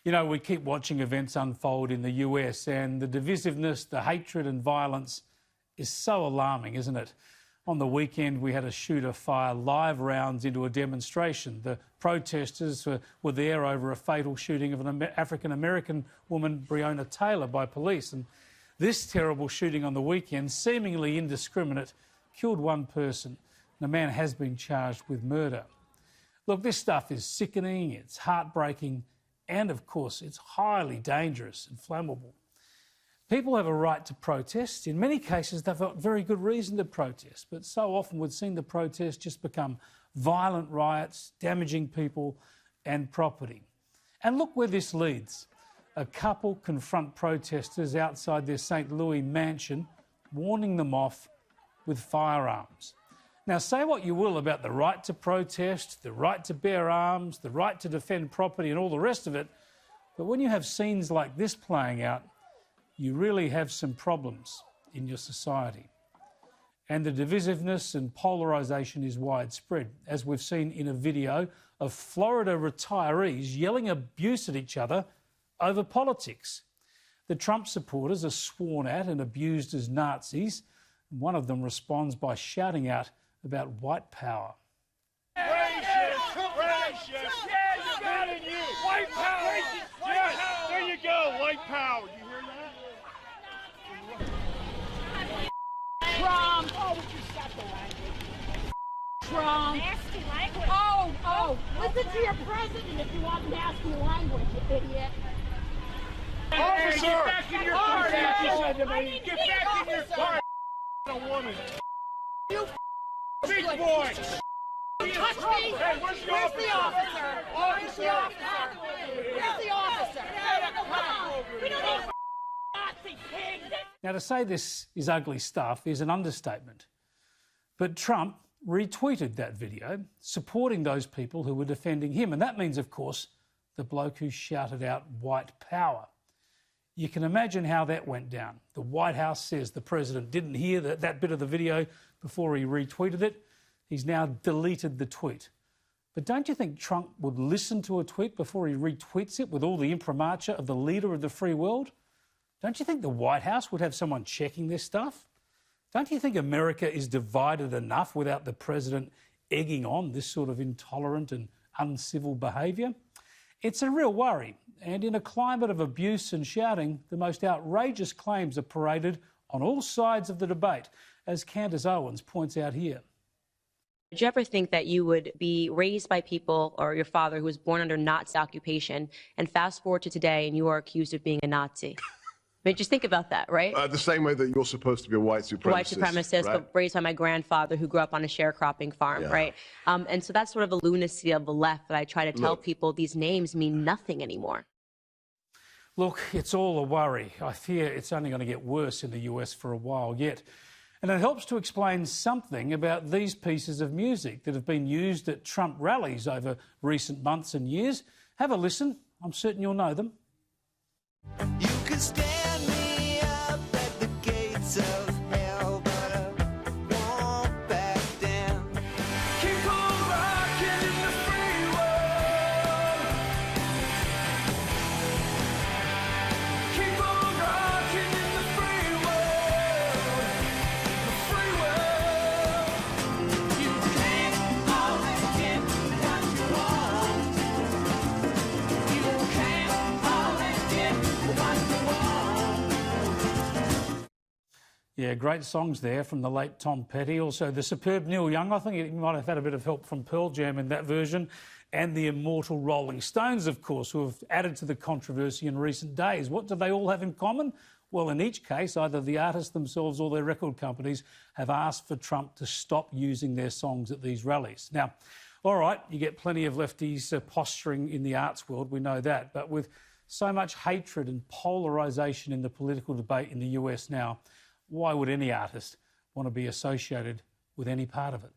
You know, we keep watching events unfold in the US, and the divisiveness, the hatred and violence is so alarming, isn't it? On the weekend, we had a shooter fire live rounds into a demonstration. The protesters were there over a fatal shooting of an African-American woman, Breonna Taylor, by police. And this terrible shooting on the weekend, seemingly indiscriminate, killed one person, and a man has been charged with murder. Look, this stuff is sickening, it's heartbreaking, and of course, it's highly dangerous and flammable. People have a right to protest. In many cases, they've got very good reason to protest, but so often we've seen the protests just become violent riots, damaging people and property. And look where this leads. A couple confront protesters outside their St. Louis mansion, warning them off with firearms. Now, say what you will about the right to protest, the right to bear arms, the right to defend property and all the rest of it, but when you have scenes like this playing out, you really have some problems in your society. And the divisiveness and polarisation is widespread, as we've seen in a video of Florida retirees yelling abuse at each other over politics. The Trump supporters are sworn at and abused as Nazis. One of them responds by shouting out about white power. Racist! Racist! Yeah, you got it! White power! Racist! Yes, there you go, white power. You hear that? Trump! Oh, would you shut the language? Trump! Nasty language. Oh, listen to your president if you want nasty language, you idiot. Officer! Get back in your car! Get back in your car! A woman! You Big boy! touch me! Hey, where's the officer? Where's the officer? Where's the officer? Come on! We don't need Nazi pigs! Now, to say this is ugly stuff is an understatement. But Trump retweeted that video, supporting those people who were defending him. And that means, of course, the bloke who shouted out white power. You can imagine how that went down. The White House says the president didn't hear that bit of the video before he retweeted it. He's now deleted the tweet. But don't you think Trump would listen to a tweet before he retweets it with all the imprimatur of the leader of the free world? Don't you think the White House would have someone checking this stuff? Don't you think America is divided enough without the president egging on this sort of intolerant and uncivil behaviour? It's a real worry. And in a climate of abuse and shouting, the most outrageous claims are paraded on all sides of the debate, as Candace Owens points out here. Did you ever think that you would be raised by people, or your father who was born under Nazi occupation, and fast forward to today and you are accused of being a Nazi? I mean, just think about that, right? The same way that you're supposed to be a white supremacist. White supremacist, right? but raised by my grandfather who grew up on a sharecropping farm, right? And so that's sort of the lunacy of the left that I try to tell people these names mean nothing anymore. Look, it's all a worry. I fear it's only going to get worse in the US for a while yet. And it helps to explain something about these pieces of music that have been used at Trump rallies over recent months and years. Have a listen. I'm certain you'll know them. You can stand me up at the gates of hell, but I won't back down. Keep on rocking in the free world. Keep on rocking in the free world. The free world. You can't always get what you want. You can't always get what you want. Yeah, great songs there from the late Tom Petty. Also, the superb Neil Young. I think he might have had a bit of help from Pearl Jam in that version. And the immortal Rolling Stones, of course, who have added to the controversy in recent days. What do they all have in common? Well, in each case, either the artists themselves or their record companies have asked for Trump to stop using their songs at these rallies. Now, all right, you get plenty of lefties posturing in the arts world, we know that. But with so much hatred and polarisation in the political debate in the US now, why would any artist want to be associated with any part of it?